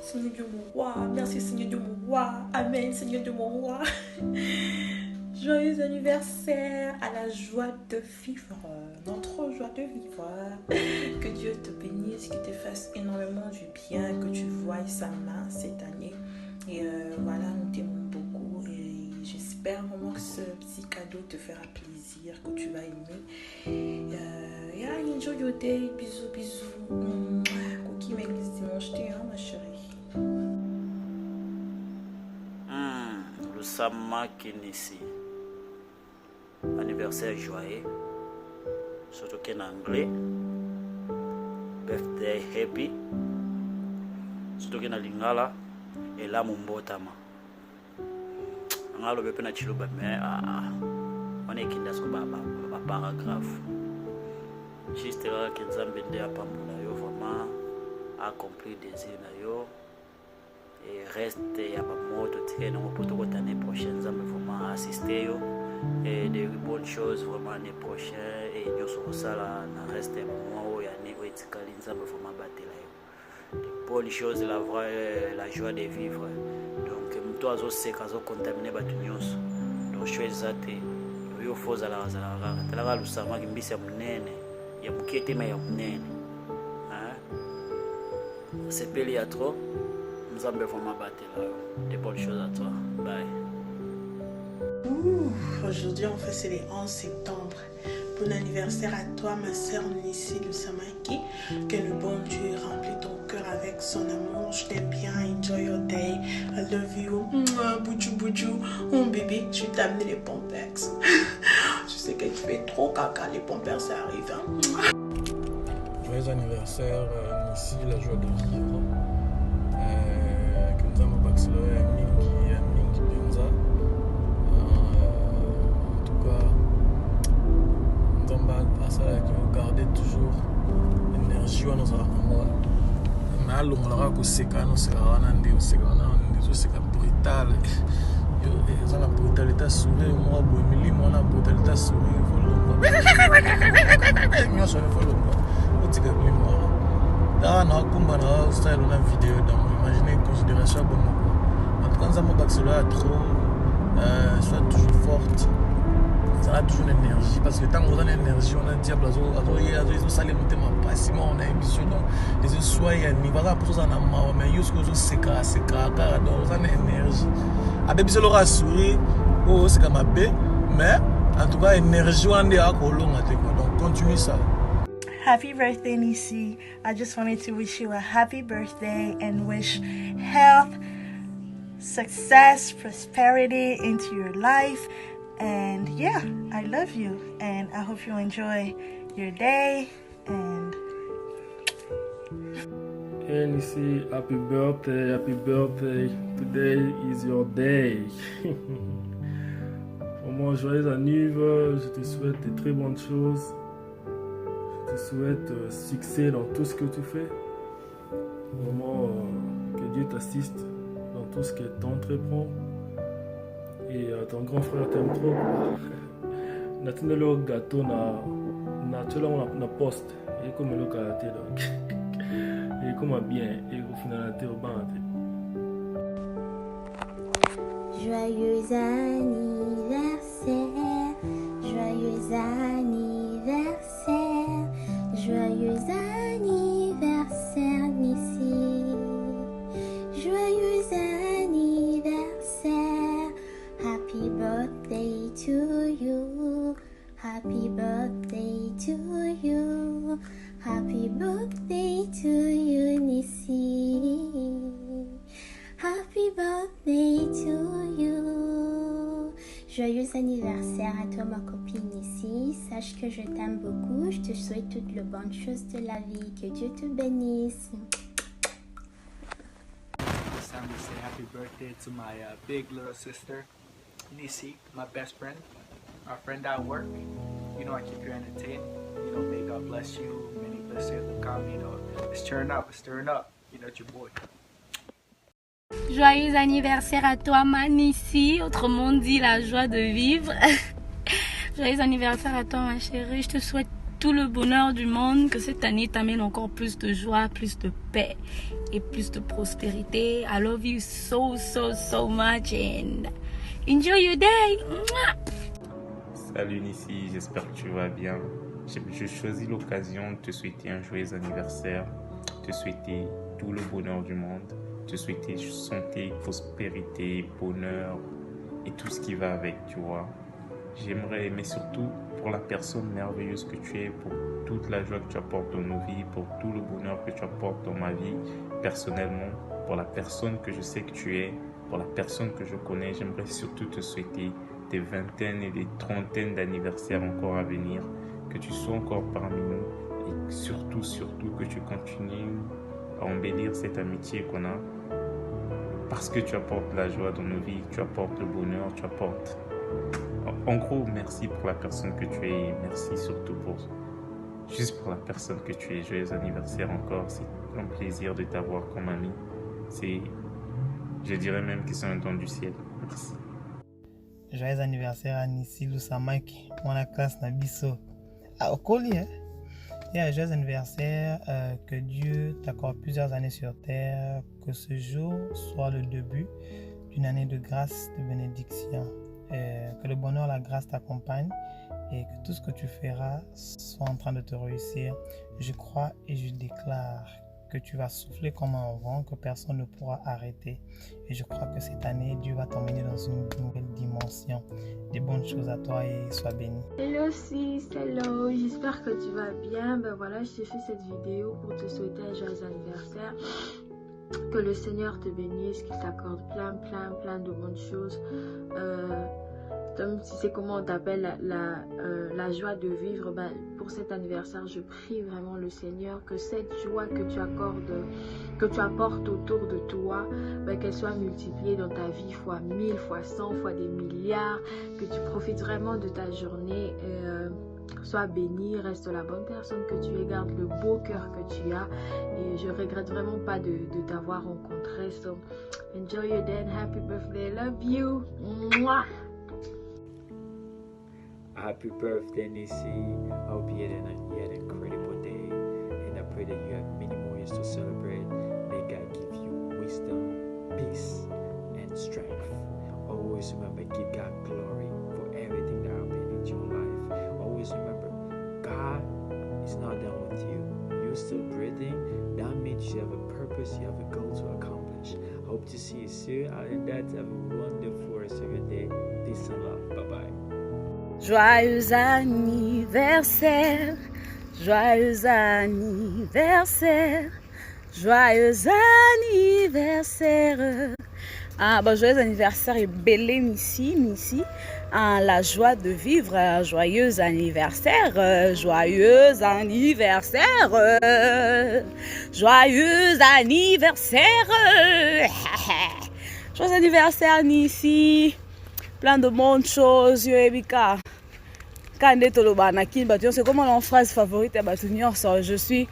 Seigneur Dieu mon roi. Merci Seigneur Dieu mon roi. Amen Seigneur Dieu mon roi. Joyeux anniversaire à la joie de vivre, notre joie de vivre. Que Dieu te bénisse, qu'il te fasse énormément du bien, que tu voies sa main cette année. Et voilà, nous t'aimons beaucoup et j'espère vraiment que ce petit cadeau te fera plaisir, que tu vas aimer. Enjoy your day, bisous, bisous. Cookie m'église dimanche, ma chérie. Le Samaki ici. Anniversaire joyeux. Surtout qu'en anglais. Birthday happy. Surtout qu'en lingala. Et là, mon botama. Angalo bepe na chiluba mais on est kinda sko ba paragraphe. Juste là que Nzambe nde apambola yo vraiment accompli désir na yo et reste ya ba moto tena mo poto l'année prochaine Nzambe vraiment assister yo et de bonnes choses vraiment l'année prochaine et nous so sala na reste mo ya ne etikali Nzambe vraiment batela yo. De bonnes choses la joie de vivre. Donc mto azoseka azocontaminer batu nyonso. Donc choisir te yo foza la rara. Tala lusama kimbisi ya munene. Ya mukete ma ya munene. C'est peli à trop. Nzambe vraiment batela yo. De bonnes choses à toi. Bye. Aujourd'hui, en fait, c'est le 11 septembre. Bon anniversaire à toi, ma sœur Nissi Lusamaki. Que le bon Dieu remplit ton cœur avec son amour. Je t'aime bien. Enjoy your day. I love you. Boudjou, boudjou. Mon bébé, je vais t'amener les Pampers. Je sais que tu fais trop caca. Les Pampers, ça arrive. Joyeux anniversaire, Nissi, la joie de vivre. Que nous avons passé Mingi Benza. En tout cas, nous avons gardé toujours l'énergie dans nos amours. Mais à l'ombre, nous sommes brutal. Ils ont la brutalité sourire, moi, Emily, moi, la brutalité sourire. Nous sommes là, on a un style de vidéo dans imaginez considération pour moi. En tout cas, nous avons trop, soit toujours forte. Ça a toujours l'énergie parce que tant qu'on a l'énergie, on a le diable, on a salé monter ma passe, on a une mission donc les soyez ni voilà pour ça na ma mais jusqu'au c'est car donc on a l'énergie. Avec bisous l'aura souri, oh c'est comme bé, mais en tout cas énergie on est à colon donc continue ça. Happy birthday, Nissi. I just wanted to wish you a happy birthday and wish health, success, prosperity into your life. And yeah, I love you. And I hope you enjoy your day. And hey Nissi, happy birthday, happy birthday. Today is your day. Vraiment, joyeux anniversaire. Je te souhaite de très bonnes choses. Je te souhaite succès dans tout ce que tu fais. Vraiment, que Dieu t'assiste dans tout ce que tu entreprends. Et ton grand frère t'aime trop. Natine le gâteau na poste. Et comme le karaté donc. Et comme bien. Et au final t'es au banc. Joyeux anniversaire. Joyeux anniversaire. Joyeux anniversaire, Nissi. Joyeux anniversaire. Happy birthday to you. Happy birthday to you. Happy birthday to you, Nissi. Happy birthday to you. Joyeux anniversaire à toi, ma copine ici. Sache que je t'aime beaucoup. Je te souhaite toutes les bonnes choses de la vie. Que Dieu te bénisse. It's time to say happy birthday to my big little sister, Nissi, my best friend, our friend at work. You know I keep you entertained. You know, may God bless you. Many blessings to come. You know, it's stirring up. You know, it's your boy. Joyeux anniversaire à toi, Nissi, autrement dit la joie de vivre. Joyeux anniversaire à toi, ma chérie. Je te souhaite tout le bonheur du monde, que cette année t'amène encore plus de joie, plus de paix et plus de prospérité. I love you so much and enjoy your day. Salut Nissi, j'espère que tu vas bien. J'ai choisi l'occasion de te souhaiter un joyeux anniversaire, te souhaiter tout le bonheur du monde, te souhaiter santé, prospérité, bonheur et tout ce qui va avec, tu vois. J'aimerais, mais surtout pour la personne merveilleuse que tu es, pour toute la joie que tu apportes dans nos vies, pour tout le bonheur que tu apportes dans ma vie, personnellement, pour la personne que je sais que tu es, pour la personne que je connais, j'aimerais surtout te souhaiter des vingtaines et des trentaines d'anniversaires encore à venir, que tu sois encore parmi nous et surtout que tu continues à embellir cette amitié qu'on a parce que tu apportes la joie dans nos vies, tu apportes le bonheur, tu apportes... En gros, merci pour la personne que tu es, merci surtout juste pour la personne que tu es. Joyeux anniversaire encore, c'est un plaisir de t'avoir comme ami. Je dirais même que c'est un don du ciel. Merci. Joyeux anniversaire à Nissi Lusamaki, mon classe Nabiso. Ah, Okoli, hein? Et joyeux anniversaire, que Dieu t'accorde plusieurs années sur terre, que ce jour soit le début d'une année de grâce, de bénédiction. Que le bonheur, la grâce t'accompagne et que tout ce que tu feras soit en train de te réussir. Je crois et je déclare que tu vas souffler comme un vent que personne ne pourra arrêter. Et je crois que cette année, Dieu va t'emmener dans une nouvelle dimension. Des bonnes choses à toi et sois béni. Hello sis, hello, j'espère que tu vas bien. Ben voilà, je t'ai fait cette vidéo pour te souhaiter un joyeux anniversaire. Que le Seigneur te bénisse, qu'il t'accorde plein de bonnes choses. Comme si c'est comment on t'appelle la joie de vivre, ben, pour cet anniversaire, je prie vraiment le Seigneur que cette joie que tu accordes, que tu apportes autour de toi, ben, qu'elle soit multipliée dans ta vie fois 1000, fois 100, fois des milliards, que tu profites vraiment de ta journée. Sois béni, reste la bonne personne que tu es, garde le beau cœur que tu as et je regrette vraiment pas de t'avoir rencontré. So enjoy your day and happy birthday, love you. Mwah. Happy birthday, Nissi. I hope you had an incredible day and I pray that you have many more years to celebrate. May God give you wisdom, peace and strength. Always remember, give God glory for everything that happened in your life. Always remember, God is not done with you. You're still breathing. That means you have a purpose, you have a goal to accomplish. I hope to see you soon. Other than that, have a wonderful rest of your day. Peace and love. Bye-bye. Joyeux anniversaire, joyeux anniversaire, joyeux anniversaire. Ah, bah, joyeux anniversaire et belle Nissi. La joie de vivre, joyeux anniversaire, joyeux anniversaire, joyeux anniversaire, joyeux anniversaire Nissi, plein de bonnes choses, Yoebika. Quand c'est comme mon phrase favorite à Batunior, je suis.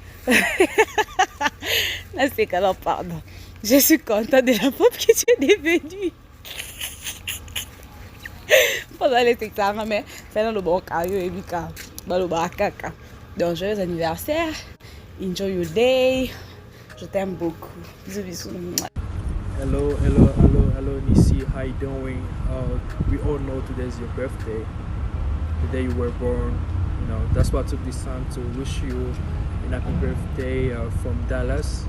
Là, c'est qu'alors, pardon. Je suis contente de la pop que tu es devenue. Pendant les TikTok, mais c'est dans le bon cas, Yoebika. Donc, joyeux anniversaire. Enjoy your day. Je t'aime beaucoup. Bisous. Hello, Nissi. How you doing? We all know today's your birthday. The day you were born. You know, that's why I took this time to wish you a happy birthday from Dallas.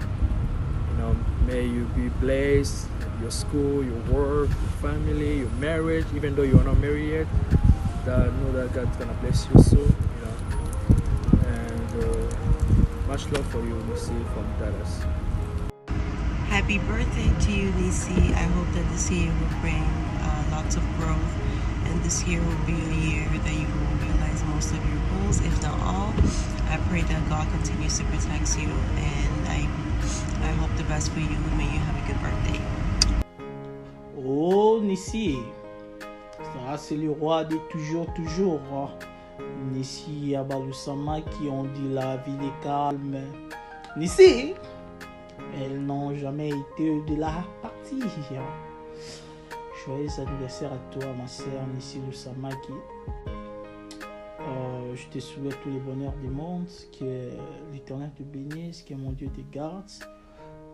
You know, may you be blessed, your school, your work, your family, your marriage, even though you are not married yet. Know that God's gonna bless you soon, you know. And much love for you, Nissi, from Dallas. Happy birthday to you, Nissi. I hope that this year will bring lots of growth, and this year will be a year that you will realize most of your goals, if not all. I pray that God continues to protect you, and I hope the best for you. May you have a good birthday. Oh, Nissi, ça c'est le roi de toujours. Nissi Abalusama qui ont dit la ville est calme. Nissi, elles n'ont jamais été de la partie. Joyeux anniversaire à toi, ma sœur Nissi Lusamaki. Je te souhaite tous les bonheurs du monde, que l'Éternel te bénisse, que mon Dieu te garde,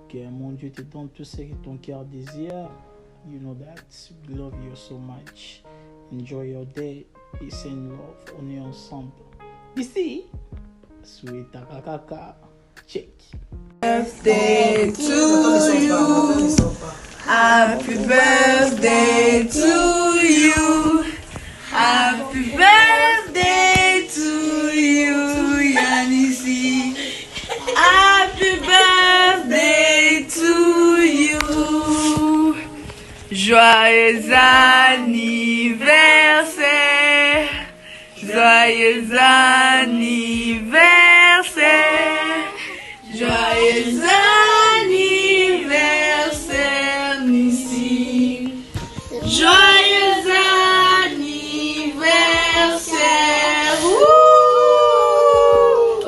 que mon Dieu te donne tout ce que ton cœur désire. You know that. We love you so much. Enjoy your day. Peace and love. On est ensemble. Ici, Sweet Kaka. Check. Birthday to you. Happy birthday to you. Happy birthday to you, Yanisi. Happy birthday to you. Joyeux anniversaire. Joyeux anniversaire. Joyeux anniversaire, Nissi. Joyeux anniversaire. Wouh!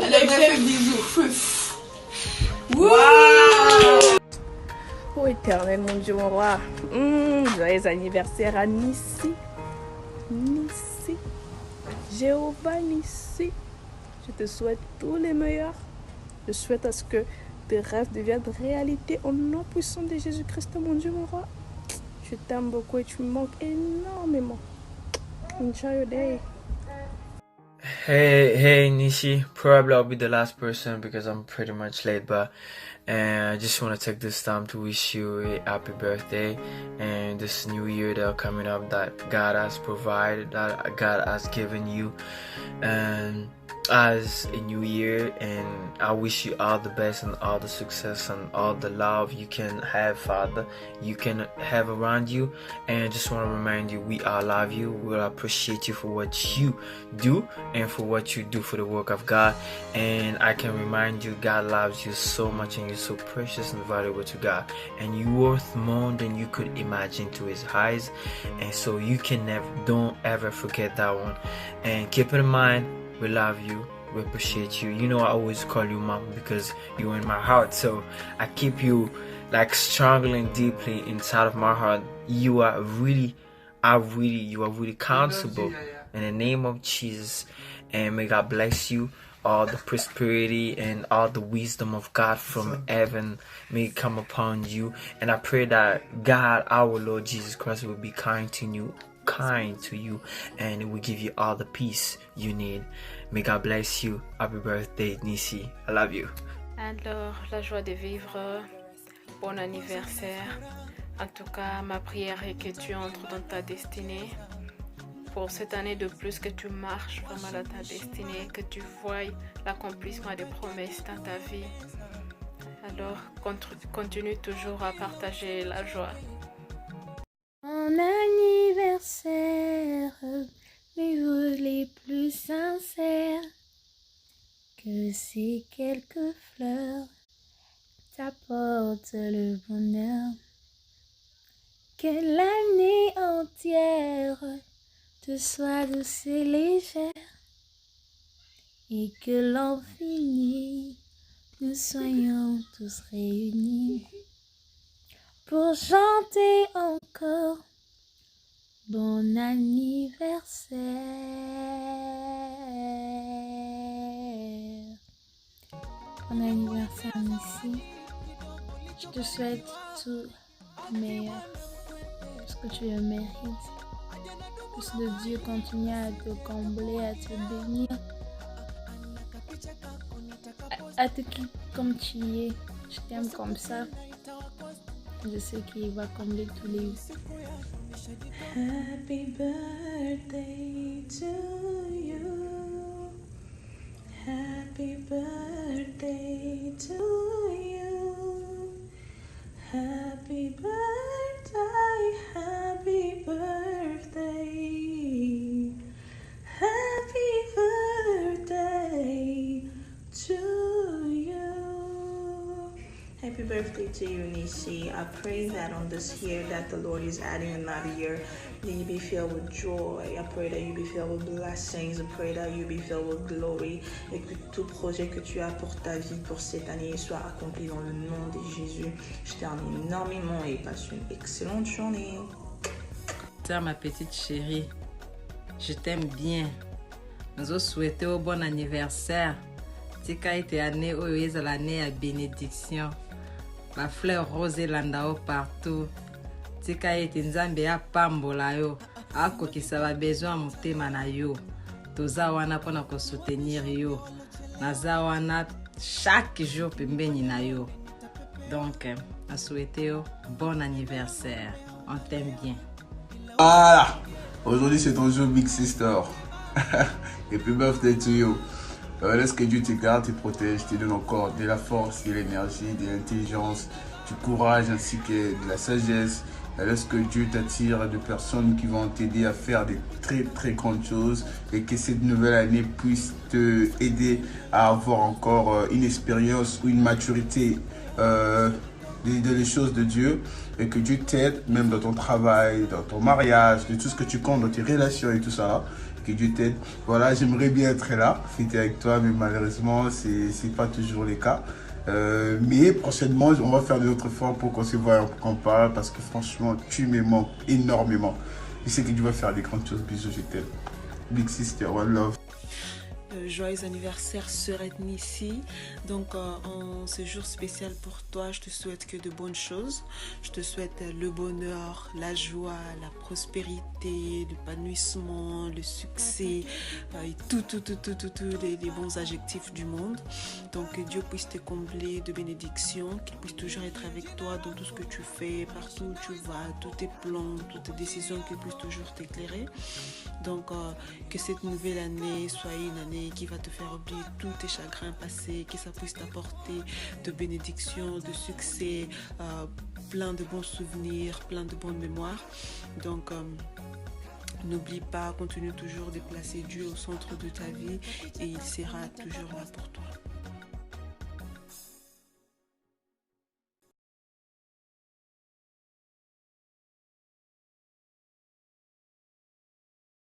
Allez, fais bisous. Wow! Oh éternel, mon Dieu, mon roi. Joyeux anniversaire à Nissi. Nissi. Jéhovah Nissi. Je te souhaite tous les meilleurs. Je souhaite à ce que tes rêves deviennent réalité au nom puissant de Jésus-Christ, mon Dieu, mon roi. Je t'aime beaucoup et tu me manques énormément. Enjoy your day. Hey Nishi, probably I'll be the last person because I'm pretty much late, but I just want to take this time to wish you a happy birthday and this new year that are coming up that God has provided, that God has given you, and as a new year, and I wish you all the best and all the success and all the love you can have, Father, you can have around you. And I just want to remind you, we all love you, we appreciate you for what you do and for what you do for the work of God. And I can remind you, God loves you so much and you're so precious and valuable to God, and you're worth more than you could imagine to His eyes. And so you can never, don't ever forget that one. And keep in mind, we love you, we appreciate you. You know, I always call you mom because you're in my heart, so I keep you like strongly and deeply inside of my heart. You are really countable in the name of Jesus. And may God bless you, all the prosperity and all the wisdom of God from heaven may come upon you. And I pray that God, our Lord Jesus Christ, will be kind to you, and it will give you all the peace you need. May God bless you. Happy birthday, Nissi. I love you. Alors, la joie de vivre, bon anniversaire. En tout cas, ma prière est que tu entres dans ta destinée. Pour cette année de plus, que tu marches vraiment dans ta destinée, que tu voies l'accomplissement des promesses dans ta vie. Alors, continue toujours à partager la joie. Mon anniversaire, mes vœux les plus sincères, que ces quelques fleurs t'apportent le bonheur, que l'année entière te soit douce et légère, et que l'an fini, nous soyons tous réunis pour chanter encore bon anniversaire. Bon anniversaire ici. Je te souhaite tout le meilleur, parce que tu le mérites. Parce que Dieu continue à te combler, à te bénir, à te quitter comme tu es. Je t'aime comme ça. Je sais qu'il va combler tous les vies. Happy birthday to you. Happy birthday to you. Happy birthday, happy birthday. Happy birthday to you. Happy birthday to you, Nishi. I pray that on this year that the Lord is adding another year, that you be filled with joy. I pray that you be filled with blessings. I pray that you be filled with glory. Et que tout projet que tu as pour ta vie, pour cette année, soit accompli dans le nom de Jésus. Je t'aime énormément et passe une excellente journée. Ma petite chérie, je t'aime bien. Nous souhaitons un bon anniversaire. Tika ete année oyo ezala année ya bénédiction. La fleur rose elandao partout. Tika ete nzambe ya pambola yo. Akokisa ba besoin motema na yo. Toza wana pona ko soutenir yo. Naza wana chaque jour pembeni na yo. Donc, à souhaiter bon anniversaire. On t'aime bien. Voilà. Aujourd'hui, c'est ton jour, Big Sister. Et puis, birthday to you. Laisse que Dieu te garde, te protège, te donne encore de la force, de l'énergie, de l'intelligence, du courage ainsi que de la sagesse. Laisse que Dieu t'attire de personnes qui vont t'aider à faire des très très grandes choses et que cette nouvelle année puisse te aider à avoir encore une expérience ou une maturité des choses de Dieu et que Dieu t'aide même dans ton travail, dans ton mariage, de tout ce que tu comptes, dans tes relations et tout ça là. Que Dieu t'aide. Voilà, j'aimerais bien être là, fêter avec toi, mais malheureusement, c'est pas toujours le cas. Mais prochainement, on va faire de notre effort pour qu'on se voit et qu'on parle parce que franchement, tu me manques énormément. Je sais que tu vas faire des grandes choses. Bisous, je t'aime. Big Sister, one love. Joyeux anniversaire sœur Nissi. Donc en ce jour spécial pour toi, je te souhaite que de bonnes choses. Je te souhaite le bonheur, la joie, la prospérité, l'épanouissement, le succès, et tous les bons adjectifs du monde. Donc que Dieu puisse te combler de bénédictions, qu'il puisse toujours être avec toi dans tout ce que tu fais, partout où tu vas, tous tes plans, toutes tes décisions, qu'il puisse toujours t'éclairer. Donc que cette nouvelle année soit une année qui va te faire oublier tous tes chagrins passés, que ça puisse t'apporter de bénédictions, de succès, plein de bons souvenirs, plein de bonnes mémoires. Donc n'oublie pas, continue toujours de placer Dieu au centre de ta vie et il sera toujours là pour toi.